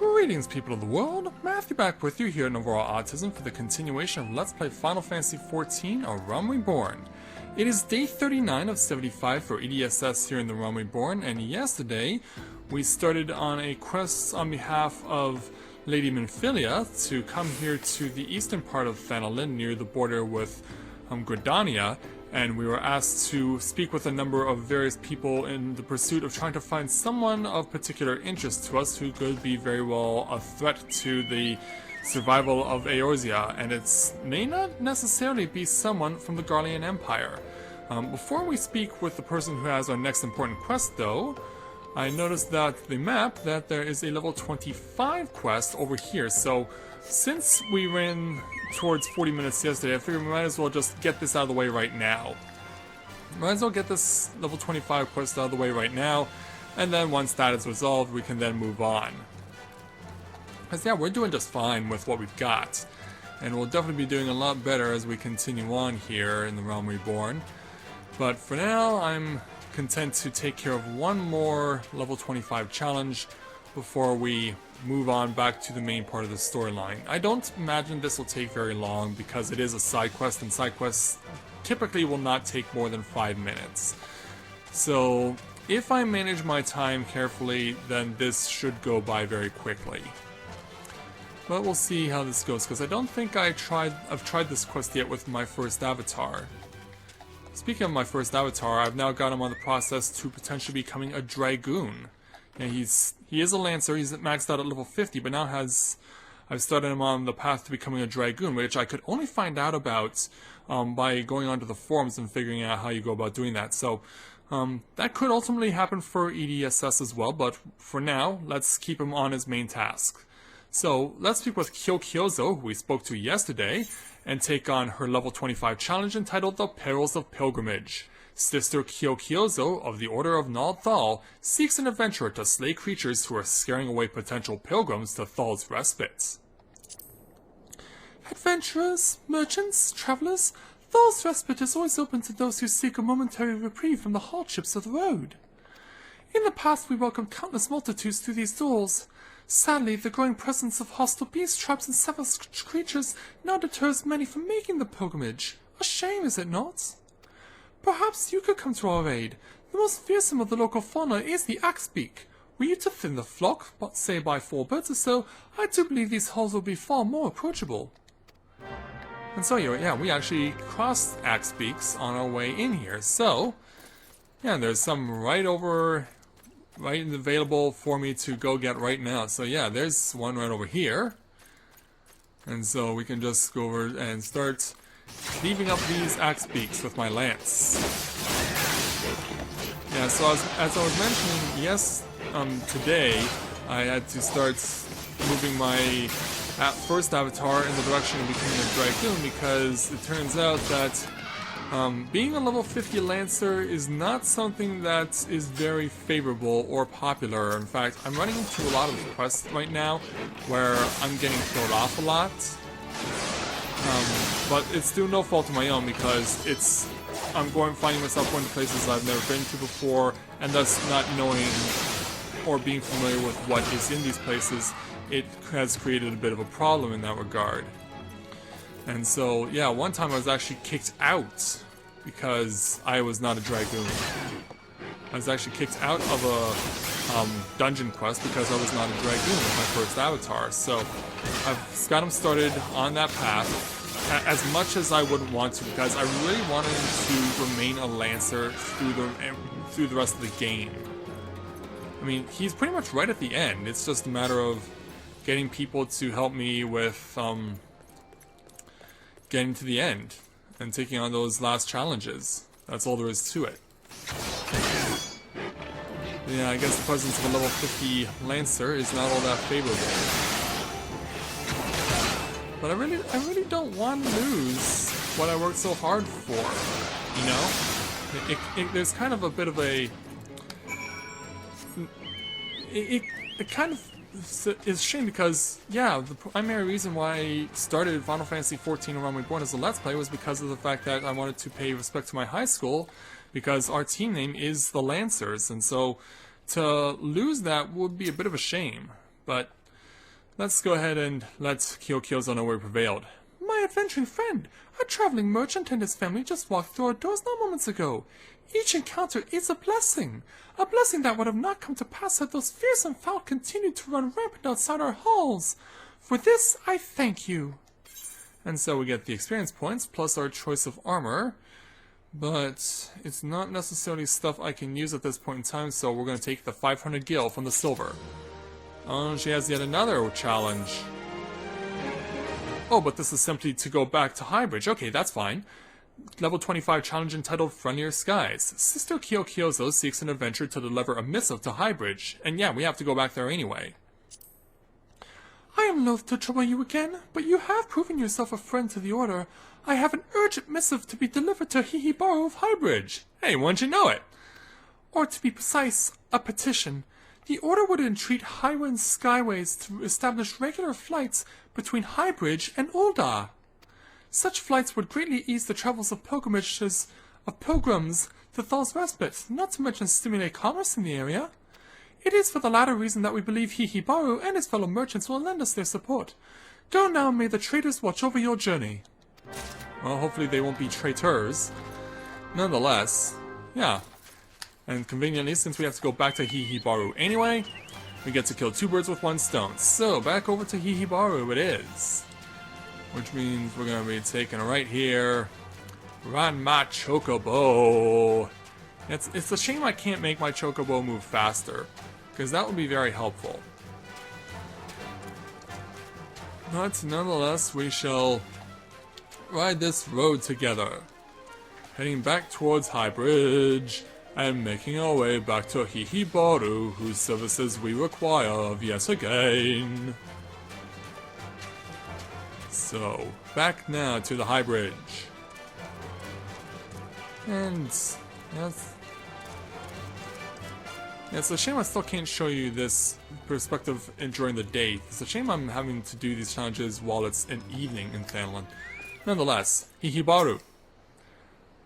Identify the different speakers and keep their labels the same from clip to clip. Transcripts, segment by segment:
Speaker 1: Greetings, people of the world. Matthew back with you here at Overall Autism for the continuation of Let's Play Final Fantasy XIV, A Realm Reborn. It is day 39 of 75 for EDSS here in the Realm Reborn, and yesterday we started on a quest on behalf of Lady Minfilia to come here to the eastern part of Thanalin near the border with Gridania, and we were asked to speak with a number of various people in the pursuit of trying to find someone of particular interest to us who could be very well a threat to the survival of Eorzea, and it may not necessarily be someone from the Garlean Empire. Before we speak with the person who has our next important quest, though, I noticed that the map that there is a level 25 quest over here, so since we ran towards 40 minutes yesterday, I figured we might as well just get this out of the way right now. Might as well get this level 25 quest out of the way right now, and then once that is resolved, we can then move on. Because yeah, we're doing just fine with what we've got, and we'll definitely be doing a lot better as we continue on here in the Realm Reborn. But for now, I'm content to take care of one more level 25 challenge before we move on back to the main part of the storyline. I don't imagine this will take very long because it is a side quest, and side quests typically will not take more than 5 minutes. So if I manage my time carefully, then this should go by very quickly. But we'll see how this goes, because I don't think I've tried this quest yet with my first avatar. Speaking of my first avatar, I've now got him on the process to potentially becoming a Dragoon. Yeah, he is a Lancer, he's maxed out at level 50, but now I've started him on the path to becoming a Dragoon, which I could only find out about by going onto the forums and figuring out how you go about doing that. So that could ultimately happen for EDSS as well, but for now, let's keep him on his main task. So let's speak with Kyokyozo, who we spoke to yesterday, and take on her level 25 challenge entitled The Perils of Pilgrimage. Sister Kyokyozo of the Order of Nald Thal seeks an adventurer to slay creatures who are scaring away potential pilgrims to Thal's respite. Adventurers, merchants, travelers, Thal's respite is always open to those who seek a momentary reprieve from the hardships of the road. In the past we welcomed countless multitudes through these doors. Sadly, the growing presence of hostile beast tribes and savage creatures now deters many from making the pilgrimage. A shame, is it not? Perhaps you could come to our aid. The most fearsome of the local fauna is the axebeak. Were you to thin the flock, but say by 4 birds or so, I do believe these halls will be far more approachable. And so, yeah, we actually crossed axebeaks on our way in here. So, yeah, there's some right available for me to go get right now. So yeah, there's one right over here. And so we can just go over and start cleaving up these axebeaks with my lance. Yeah, so as I was mentioning, yes, today I had to start moving my first avatar in the direction of becoming a Dragoon, because it turns out that being a level 50 Lancer is not something that is very favorable or popular. In fact, I'm running into a lot of quests right now where I'm getting killed off a lot. But it's through no fault of my own, because I'm finding myself going to places I've never been to before, and thus not knowing or being familiar with what is in these places, it has created a bit of a problem in that regard. And so, yeah, one time I was actually kicked out because I was not a Dragoon. I was actually kicked out of a dungeon quest because I was not a Dragoon with my first avatar. So I've got him started on that path as much as I wouldn't want to, because I really wanted him to remain a Lancer through the rest of the game. I mean, he's pretty much right at the end. It's just a matter of getting people to help me with getting to the end and taking on those last challenges. That's all there is to it. Yeah, I guess the presence of a level 50 Lancer is not all that favorable. But I really don't want to lose what I worked so hard for, you know? There's kind of a bit of a... It kind of is a shame, because, yeah, the primary reason why I started Final Fantasy XIV A Realm Reborn as a Let's Play was because of the fact that I wanted to pay respect to my high school, because our team name is the Lancers, and so to lose that would be a bit of a shame. But let's go ahead and let Kyokyozo know where we prevailed. My adventuring friend, a traveling merchant and his family just walked through our doors no moments ago. Each encounter is a blessing that would have not come to pass had those fearsome fowl continued to run rampant outside our halls. For this, I thank you. And so we get the experience points, plus our choice of armor. But it's not necessarily stuff I can use at this point in time, so we're going to take the 500 gil from the silver. Oh, she has yet another challenge. Oh, but this is simply to go back to Highbridge. Okay, that's fine. Level 25 challenge entitled Friendlier Skies. Sister Kyokyozo seeks an adventure to deliver a missive to Highbridge. And yeah, we have to go back there anyway. I am loath to trouble you again, but you have proven yourself a friend to the Order. I have an urgent missive to be delivered to Hihibaru of Highbridge. Hey, why don't you know it? Or to be precise, a petition. The Order would entreat Highwind Skyways to establish regular flights between Highbridge and Ul'dah. Such flights would greatly ease the travels of pilgrims to Thal's Respite, not to mention stimulate commerce in the area. It is for the latter reason that we believe Hihibaru and his fellow merchants will lend us their support. Go now, and may the traitors watch over your journey. Well, hopefully they won't be traitors. Nonetheless, yeah. And conveniently, since we have to go back to Hihibaru anyway, we get to kill two birds with one stone. So, back over to Hihibaru it is. Which means we're going to be taking a right here. Run my chocobo. It's a shame I can't make my chocobo move faster, because that would be very helpful. But nonetheless, we shall ride this road together, heading back towards Highbridge, and making our way back to Hihibaru, whose services we require of yet again. So, back now to the Highbridge. And yes, it's a shame I still can't show you this perspective during the day. It's a shame I'm having to do these challenges while it's an evening in Thailand. Nonetheless, Hihibaru.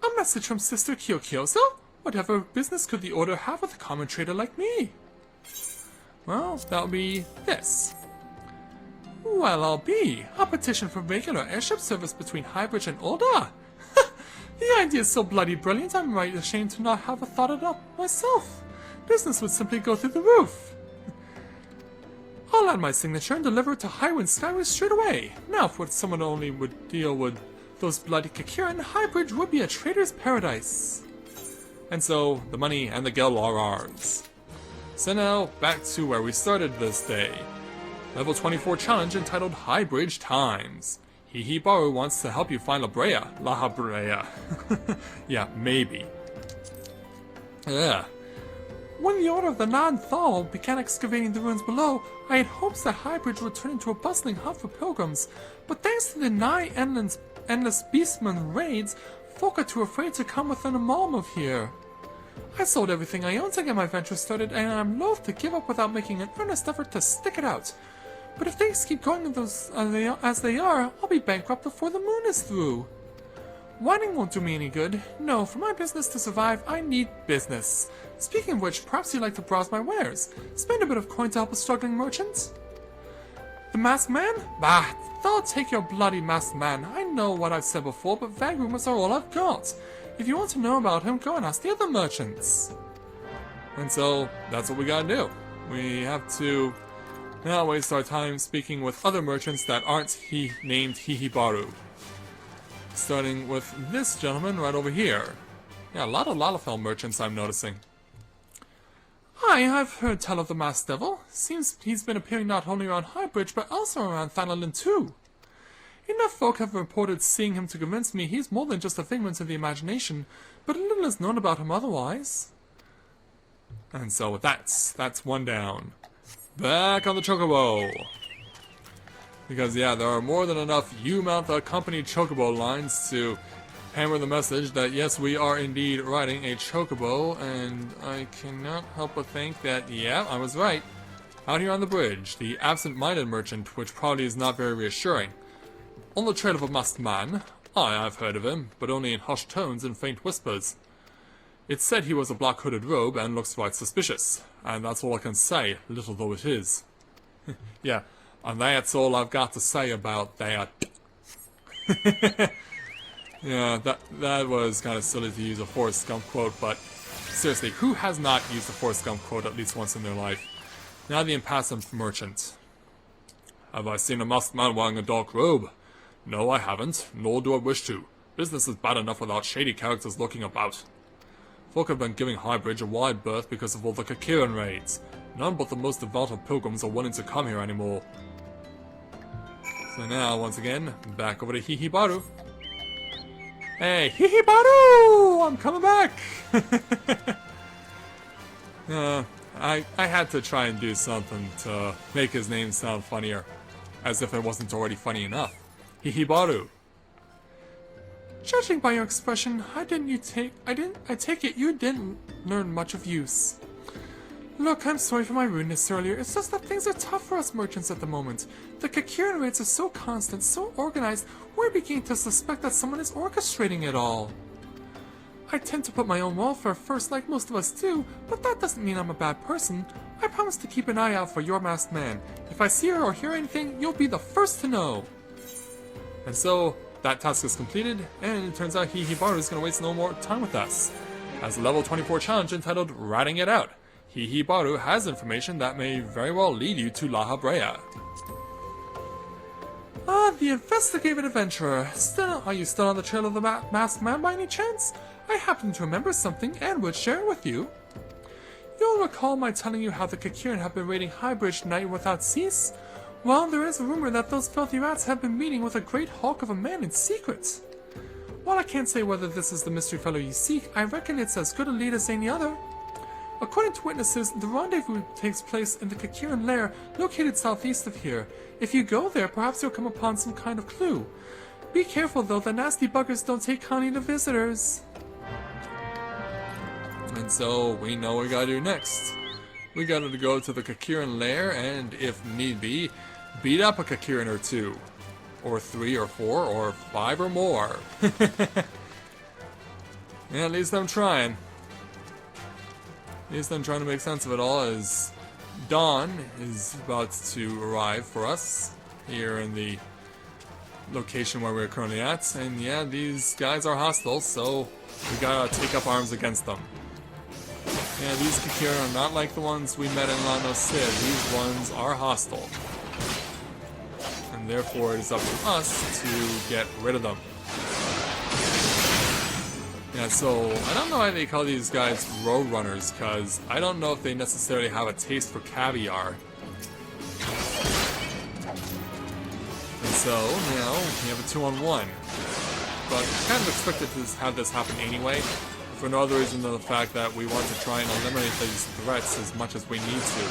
Speaker 1: A message from Sister Kyokyozo? Whatever business could the Order have with a common trader like me? Well, that'll be this. Well, I'll be. A petition for regular airship service between Highbridge and Ul'dah. The idea is so bloody brilliant, I'm right ashamed to not have thought it up myself. Business would simply go through the roof. I'll add my signature and deliver it to Highwind Skyways straight away. Now, if someone only would deal with those bloody Kakiran, Highbridge would be a trader's paradise. And so, the money and the gil are ours. So now, back to where we started this day. Level 24 challenge entitled Highbridge Times. Hihibaru wants to help you find La Brea. Yeah, maybe. Yeah. When the Order of the Non-Thal began excavating the ruins below, I had hopes that Highbridge would turn into a bustling hub for pilgrims, but thanks to the nigh-endless beastman raids, folk are too afraid to come within a mile of here. I sold everything I owned to get my venture started, and I'm loath to give up without making an earnest effort to stick it out. But if things keep going as they are, I'll be bankrupt before the moon is through. Whining won't do me any good. No, for my business to survive, I need business. Speaking of which, perhaps you'd like to browse my wares. Spend a bit of coin to help a struggling merchant. The masked man? Bah, they'll take your bloody masked man. I know what I've said before, but vague rumors are all I've got. If you want to know about him, go and ask the other merchants. And so, that's what we gotta do. We have to now waste our time speaking with other merchants that aren't named Hihibaru. Starting with this gentleman right over here. Yeah, a lot of Lalafell merchants I'm noticing. Hi, I've heard tell of the Masked Devil. Seems he's been appearing not only around Highbridge, but also around Thanalan too. Enough folk have reported seeing him to convince me he's more than just a figment of the imagination, but little is known about him otherwise. And so that's one down. Back on the Chocobo! Because yeah, there are more than enough U-mount accompanied Chocobo lines to hammer the message that yes, we are indeed riding a Chocobo, and I cannot help but think that, yeah, I was right. Out here on the bridge, the absent-minded merchant, which probably is not very reassuring. On the trail of a masked man. I've heard of him, but only in hushed tones and faint whispers. It's said he was a black-hooded robe and looks quite suspicious, and that's all I can say, little though it is. Yeah, And that's all I've got to say about that. Yeah, that was kind of silly to use a Forrest Gump quote, but seriously, who has not used a Forrest Gump quote at least once in their life? Now the impassive merchant. Have I seen a masked man wearing a dark robe? No, I haven't, nor do I wish to. Business is bad enough without shady characters lurking about. Folk have been giving Highbridge a wide berth because of all the Kakiran raids. None but the most devout of pilgrims are willing to come here anymore. So now, once again, back over to Hihibaru. Hey, Hihibaru! I'm coming back! I had to try and do something to make his name sound funnier. As if it wasn't already funny enough. Hihibaru. Judging by your expression, I take it you didn't learn much of use. Look, I'm sorry for my rudeness earlier. It's just that things are tough for us merchants at the moment. The Kakiran raids are so constant, so organized, we're beginning to suspect that someone is orchestrating it all. I tend to put my own welfare first like most of us do, but that doesn't mean I'm a bad person. I promise to keep an eye out for your masked man. If I see her or hear anything, you'll be the first to know. And so, that task is completed, and it turns out Hihibaru is going to waste no more time with us. As a level 24 challenge entitled Ratting It Out, Hihibaru has information that may very well lead you to La Habrea. Ah, the investigative adventurer. Are you still on the trail of the masked man by any chance? I happen to remember something and would share it with you. You'll recall my telling you how the Kakiran have been raiding Highbridge night without cease? Well, there is a rumor that those filthy rats have been meeting with a great hulk of a man in secret. While I can't say whether this is the mystery fellow you seek, I reckon it's as good a lead as any other. According to witnesses, the rendezvous takes place in the Kakiran lair, located southeast of here. If you go there, perhaps you'll come upon some kind of clue. Be careful though, the nasty buggers don't take kindly to visitors. And so, we know what we gotta do next. We gotta go to the Kakiran lair and, if need be, beat up a Kakiran or two. Or 3 or 4 or 5 or more. Yeah, at least I'm trying. At least I'm trying to make sense of it all as dawn is about to arrive for us here in the location where we're currently at. And yeah, these guys are hostile, so we gotta take up arms against them. Yeah, these Kakiran are not like the ones we met in Lano Sid. These ones are hostile. And therefore it is up to us to get rid of them. Yeah, so I don't know why they call these guys road runners, because I don't know if they necessarily have a taste for caviar. And so now we have a 2-on-1. But I kind of expected to have this happen anyway, for no other reason than the fact that we want to try and eliminate these threats as much as we need to.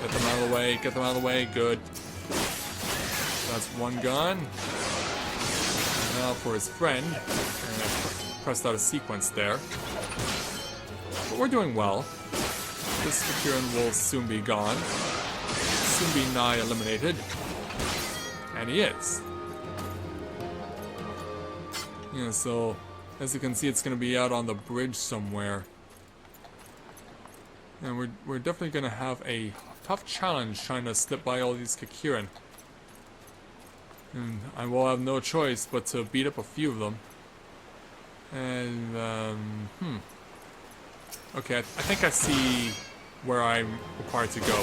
Speaker 1: Get them out of the way, get them out of the way, good. That's one gun. Now for his friend, and I pressed out a sequence there. But we're doing well. This Kakiran will soon be gone. Soon be nigh eliminated. And he is. Yeah, so as you can see, it's going to be out on the bridge somewhere. And we're definitely going to have a tough challenge trying to slip by all these Kakiran. And I will have no choice but to beat up a few of them. And, okay, I think I see where I'm required to go.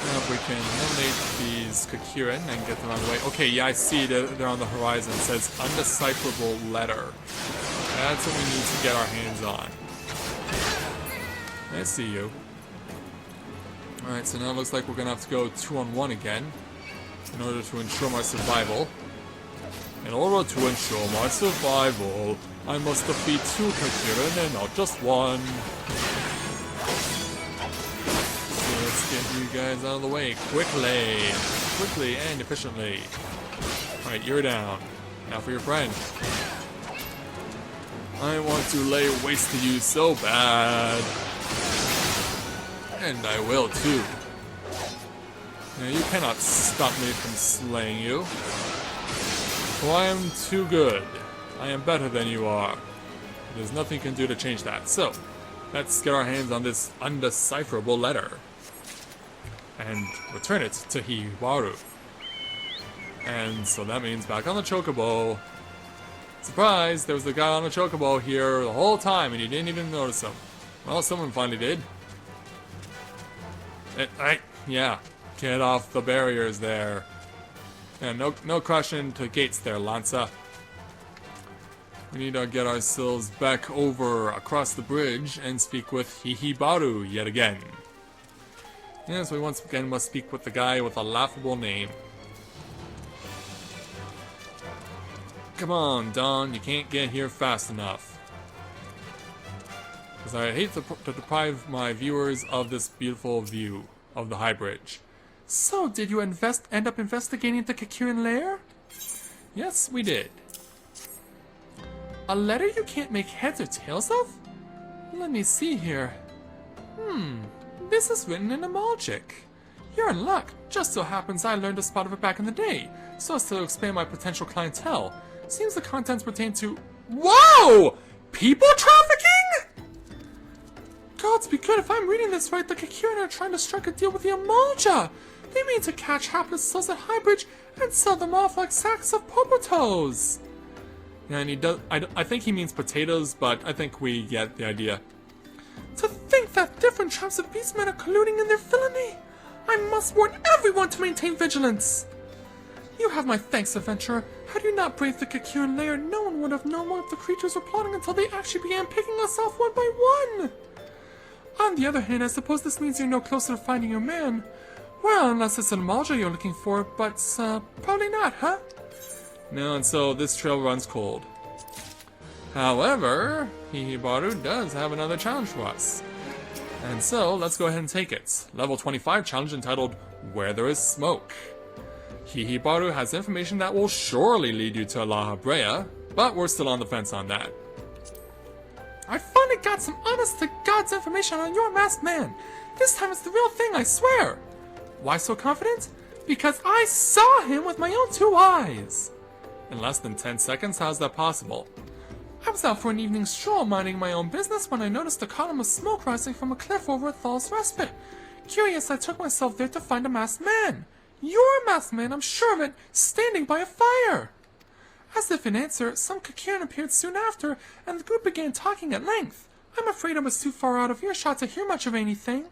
Speaker 1: Now if we can eliminate these Kakiran and get them out of the way. Okay, yeah, I see that they're on the horizon. It says undecipherable letter. That's what we need to get our hands on. I see you. Alright, so now it looks like we're going to have to go 2-on-1 again. In order to ensure my survival. In order to ensure my survival, I must defeat 2 Kakiran and not just 1. So let's get you guys out of the way quickly. Quickly and efficiently. Alright, you're down. Now for your friend. I want to lay waste to you so bad. And I will too. Now, you cannot stop me from slaying you. For I am too good. I am better than you are. There's nothing you can do to change that. So, let's get our hands on this undecipherable letter. and return it to Hibaru. And so that means back on the chocobo. Surprise! There was the guy on the chocobo here the whole time and you didn't even notice him. Well, someone finally did. Yeah, get off the barriers there. And no crashing into gates there, Lanza. We need to get ourselves back over across the bridge and speak with Hihibaru yet again. Yes, we once again must speak with the guy with a laughable name. Come on, Don, you can't get here fast enough. Because I hate to deprive my viewers of this beautiful view of the Highbridge. So, did you end up investigating the Kakurin lair? Yes, we did. A letter you can't make heads or tails of? Let me see here. This is written in Amalgic. You're in luck. Just so happens I learned a spot of it back in the day, so as to expand my potential clientele. Seems the contents pertain to... Whoa! People trafficking?! Gods be good, if I'm reading this right, the Kakurin are trying to strike a deal with the Amalja! They mean to catch hapless souls at Highbridge and sell them off like sacks of popotos! Yeah, and he does... I think he means potatoes, but I think we get the idea. To think that different tribes of beastmen are colluding in their villainy! I must warn everyone to maintain vigilance! You have my thanks, adventurer. Had you not braved the Kakurin lair, no one would have known what the creatures were plotting until they actually began picking us off one by one! On the other hand, I suppose this means you're no closer to finding your man. Well, unless it's an Amalja you're looking for, but probably not, huh? No, and so this trail runs cold. However, Hihibaru does have another challenge for us. And so, let's go ahead and take it. Level 25 challenge entitled, Where There Is Smoke. Hihibaru has information that will surely lead you to La Habrea, but we're still on the fence on that. I finally got some honest-to-God's information on your masked man. This time it's the real thing, I swear. Why so confident? Because I saw him with my own 2 eyes. In less than 10 seconds, how's that possible? I was out for an evening stroll minding my own business when I noticed a column of smoke rising from a cliff over at Thal's Respite. Curious, I took myself there to find a masked man. Your masked man, I'm sure of it, standing by a fire. As if in answer, some Kakurin appeared soon after, and the group began talking at length. I'm afraid I was too far out of earshot to hear much of anything.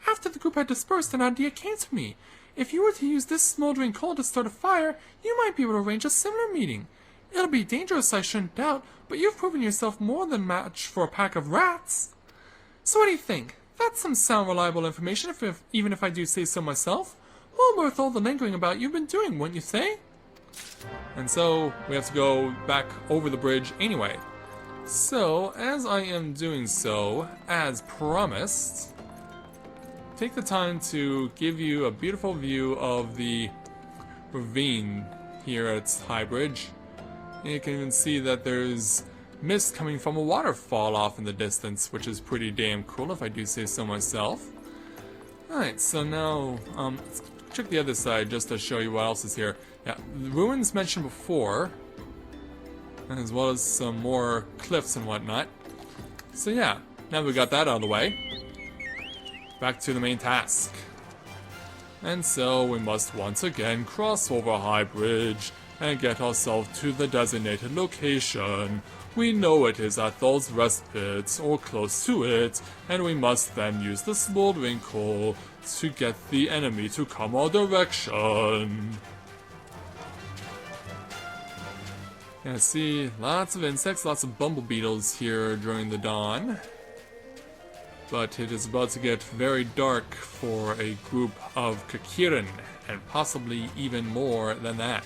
Speaker 1: After the group had dispersed, an idea came to me. If you were to use this smoldering coal to start a fire, you might be able to arrange a similar meeting. It'll be dangerous, I shouldn't doubt, but you've proven yourself more than match for a pack of rats. So what do you think? That's some sound, reliable information, even if I do say so myself. Well worth all the lingering about you've been doing, wouldn't you say? And so, we have to go back over the bridge anyway. So, as I am doing so, as promised, take the time to give you a beautiful view of the ravine here at Highbridge. You can even see that there's mist coming from a waterfall off in the distance, which is pretty damn cool if I do say so myself. Alright, so now, let's check the other side just to show you what else is here. Yeah, the ruins mentioned before, as well as some more cliffs and whatnot. So yeah, now we got that out of the way, back to the main task. And so we must once again cross over Highbridge and get ourselves to the designated location. We know it is at Thal's Respite, or close to it, and we must then use the smoldering coal to get the enemy to come our direction. Yeah, see, lots of insects, lots of bumble beetles here during the dawn. But it is about to get very dark for a group of Kakurin, and possibly even more than that.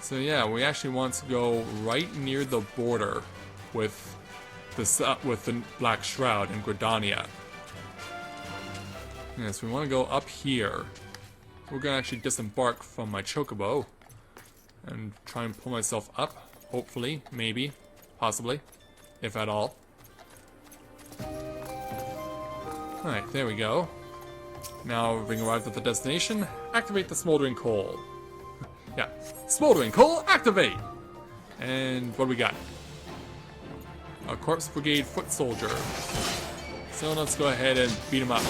Speaker 1: So yeah, we actually want to go right near the border with the Black Shroud in Gridania. Yes, we want to go up here. We're going to actually disembark from my chocobo and try and pull myself up, hopefully, maybe, possibly, if at all. Alright, there we go. Now, having arrived at the destination, activate the smoldering coal. Yeah, smoldering coal, activate! And what do we got? A Corpse Brigade foot soldier. So let's go ahead and beat him up.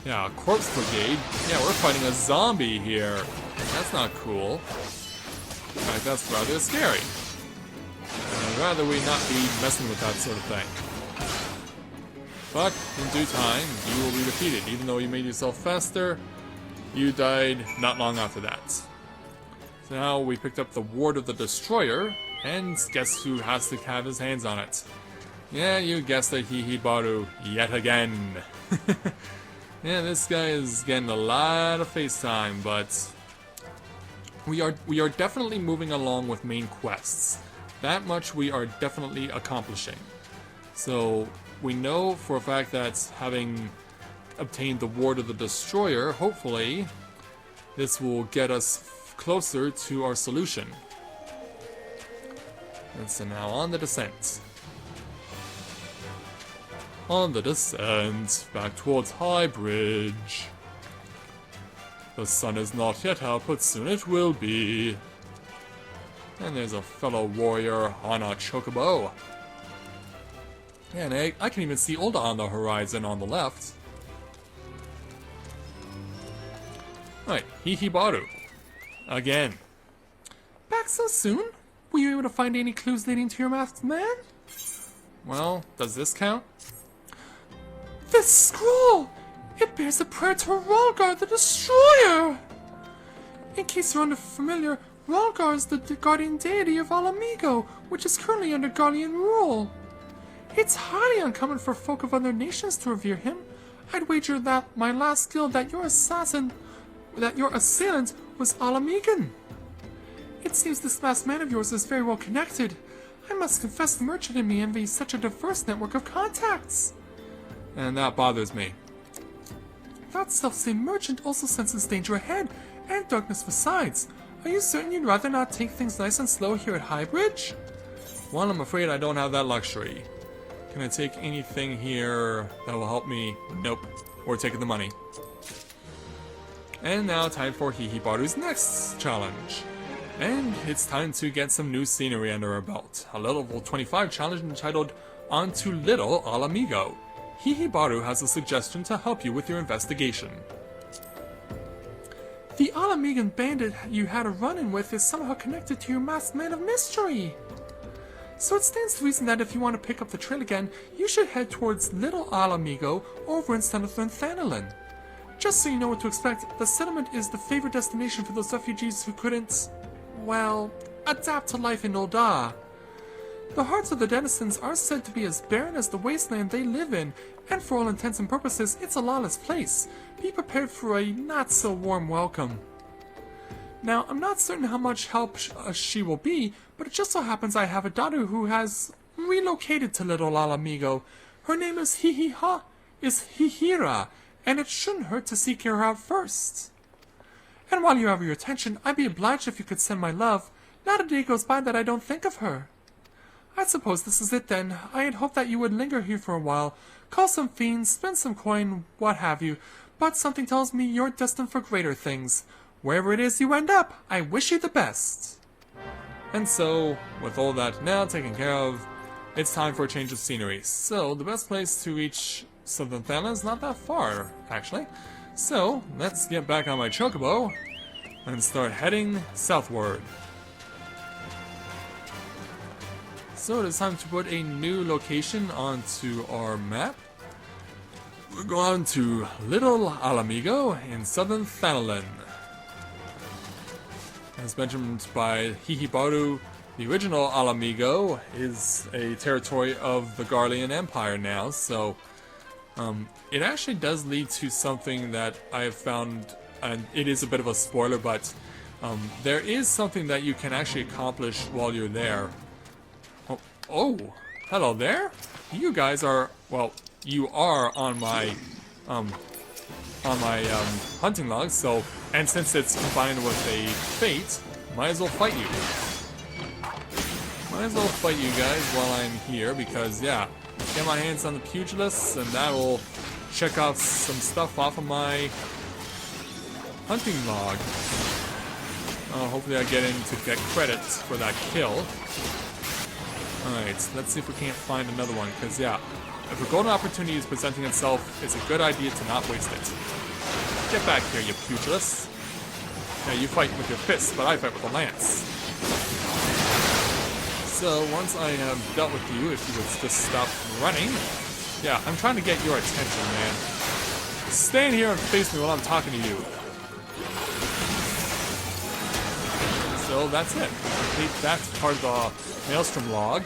Speaker 1: Yeah, corpse brigade. Yeah, we're fighting a zombie here. That's not cool. In fact, that's rather scary. I'd rather we not be messing with that sort of thing. But, in due time, you will be defeated. Even though you made yourself faster, you died not long after that. So now we picked up the Ward of the Destroyer, and guess who has to have his hands on it? Yeah, you guessed it, Hihibaru, yet again. Yeah, this guy is getting a lot of face time, but we are definitely moving along with main quests. That much we are definitely accomplishing. So we know for a fact that having obtained the Ward of the Destroyer, hopefully this will get us closer to our solution. And so now on the descent. On the descent, back towards Highbridge. The sun is not yet out, but soon it will be. And there's a fellow warrior on a chocobo. And I can even see Ulda on the horizon on the left. Alright, Hihibaru. Again. Back so soon? Were you able to find any clues leading to your masked man? Well, does this count? This scroll! It bears a prayer to Ralgar the Destroyer! In case you're unfamiliar, Ralgar is the guardian deity of Alamigo, which is currently under Guardian rule. It's highly uncommon for folk of other nations to revere him. I'd wager that my last guild that your assailant was Alamigan. It seems this masked man of yours is very well connected. I must confess the merchant in me envies such a diverse network of contacts. And that bothers me. That self-same merchant also senses danger ahead, and darkness besides. Are you certain you'd rather not take things nice and slow here at Highbridge? Well, I'm afraid I don't have that luxury. Can I take anything here that will help me? Nope. We're taking the money. And now time for Hihibaru's next challenge. And it's time to get some new scenery under our belt. A level 25 challenge entitled Onto Little Alamigo. Hihibaru has a suggestion to help you with your investigation. The Alamigan bandit you had a run-in with is somehow connected to your masked man of mystery. So it stands to reason that if you want to pick up the trail again, you should head towards Little Alamigo over in Southern Thanalin. Just so you know what to expect, the settlement is the favorite destination for those refugees who couldn't, well, adapt to life in Ulda. The hearts of the denizens are said to be as barren as the wasteland they live in, and for all intents and purposes, it's a lawless place. Be prepared for a not-so-warm welcome. Now, I'm not certain how much help she will be, but it just so happens I have a daughter who has relocated to Little Alamigo. Her name is Hihira, and it shouldn't hurt to seek her out first. And while you have your attention, I'd be obliged if you could send my love. Not a day goes by that I don't think of her. I suppose this is it then. I had hoped that you would linger here for a while, call some fiends, spend some coin, what have you, but something tells me you're destined for greater things. Wherever it is you end up, I wish you the best. And so, with all that now taken care of, it's time for a change of scenery. So, the best place to reach Southern Thanalin is not that far, actually. So, let's get back on my chocobo and start heading southward. So it is time to put a new location onto our map. We're going to Little Alamigo in Southern Thanalin. As mentioned by Hihibaru, the original Alamigo is a territory of the Garlean Empire now, so it actually does lead to something that I have found, and it is a bit of a spoiler, but there is something that you can actually accomplish while you're there. Oh, hello there. You guys are, well, you are on my hunting log, so, and since it's combined with a fate, might as well fight you. Might as well fight you guys while I'm here, because, yeah, get my hands on the pugilists, and that will check off some stuff off of my hunting log. Hopefully I get in to get credit for that kill. Alright, let's see if we can't find another one, because, yeah, If a golden opportunity is presenting itself, it's a good idea to not waste it. Get back here, you pugilist. Now you fight with your fists, but I fight with a lance. So once I have dealt with you, if you would just stop running. Yeah, I'm trying to get your attention, man. Stand here and face me while I'm talking to you. So that's it. We complete that part of the Maelstrom log.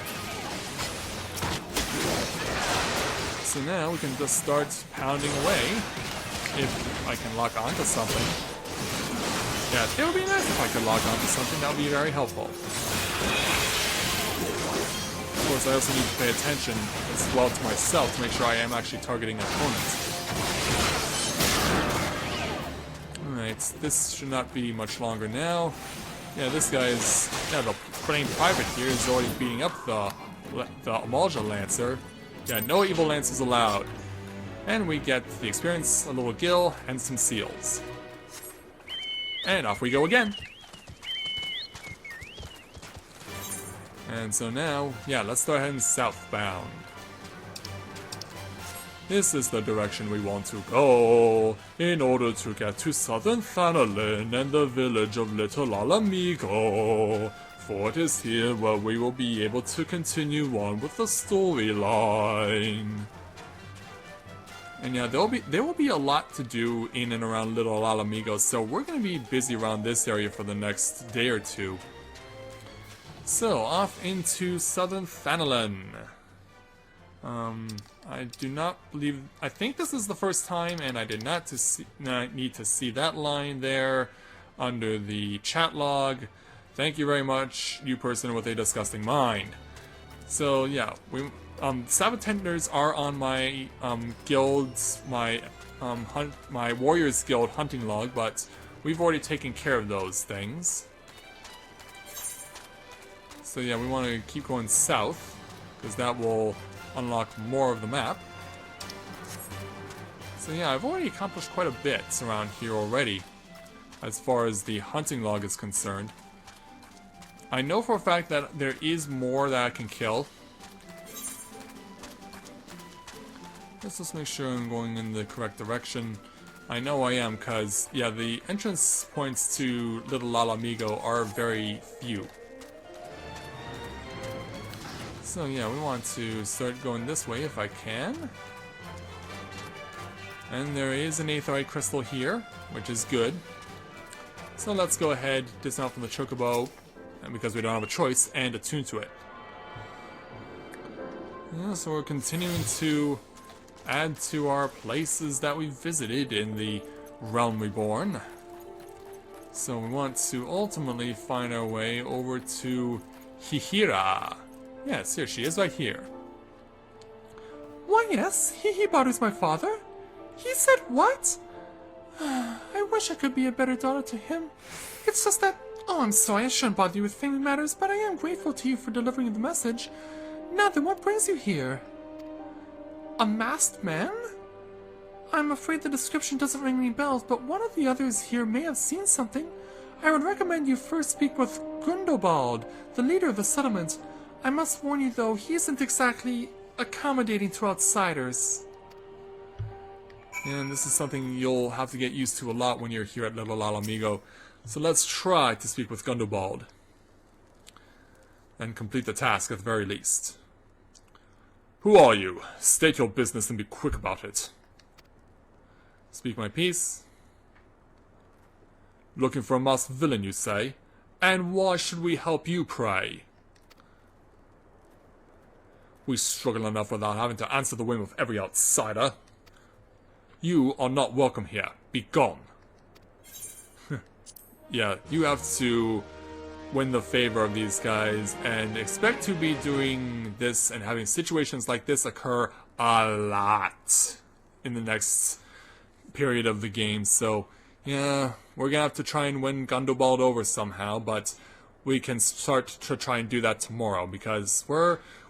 Speaker 1: So now we can just start pounding away. If I can lock onto something. Yeah, it would be nice if I could lock onto something. That would be very helpful. Of course, I also need to pay attention as well to myself to make sure I am actually targeting opponents. Alright, this should not be much longer now. Yeah, this guy's... Yeah, the plain private here is already beating up the Amalja Lancer. Yeah, no evil lances allowed. And we get the experience, a little gil, and some seals. And off we go again. And so now, yeah, let's start heading southbound. This is the direction we want to go in order to get to southern Thanalin and the village of Little Alamigo. For it is here where we will be able to continue on with the storyline. And yeah, there will be a lot to do in and around Little Alamigo, so we're going to be busy around this area for the next day or two. So, off into southern Thanalin. I do not believe... I think this is the first time, and I did not need to see that line there under the chat log. Thank you very much, you person with a disgusting mind. So, yeah, Sabbatenders are on my guild's, my Warriors Guild hunting log, but we've already taken care of those things. So yeah, we want to keep going south, because that will unlock more of the map. So yeah, I've already accomplished quite a bit around here already, as far as the hunting log is concerned. I know for a fact that there is more that I can kill. Let's just make sure I'm going in the correct direction. I know I am, because, yeah, the entrance points to Little Alamigo are very few. So yeah, we want to start going this way if I can. And there is an aetheryte crystal here, which is good. So let's go ahead, dismount from the chocobo, and because we don't have a choice, and attune to it. Yeah, so we're continuing to add to our places that we visited in the Realm Reborn. So we want to ultimately find our way over to Hihira. Yes, here she is, right here.
Speaker 2: Why, yes, Hihibaru is my father. He said what? I wish I could be a better daughter to him. It's just that... Oh, I'm sorry, I shouldn't bother you with family matters, but I am grateful to you for delivering the message. Now then, what brings you here? A masked man? I'm afraid the description doesn't ring any bells, but one of the others here may have seen something. I would recommend you first speak with Gundobald, the leader of the settlement. I must warn you, though, he isn't exactly accommodating to outsiders.
Speaker 1: And this is something you'll have to get used to a lot when you're here at Little Alamigo. So let's try to speak with Gundobald. And complete the task at the very least. Who are you? State your business and be quick about it. Speak my piece. Looking for a masked villain, you say? And why should we help you, pray? We struggle enough without having to answer the whim of every outsider. You are not welcome here. Be gone. Yeah, you have to win the favor of these guys and expect to be doing this and having situations like this occur a lot in the next period of the game. So, yeah, we're gonna have to try and win Gundobald over somehow, but we can start to try and do that tomorrow because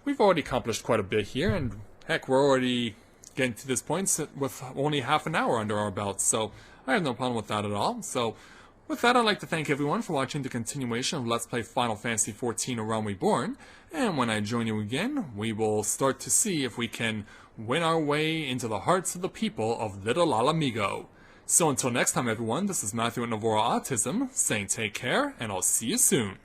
Speaker 1: we've already accomplished quite a bit here, and heck, we're already getting to this point with only half an hour under our belts, so I have no problem with that at all. So, with that, I'd like to thank everyone for watching the continuation of Let's Play Final Fantasy XIV: A Realm Reborn, and when I join you again, we will start to see if we can win our way into the hearts of the people of Little Alamigo. So until next time everyone, this is Matthew at Novora Autism, saying take care, and I'll see you soon.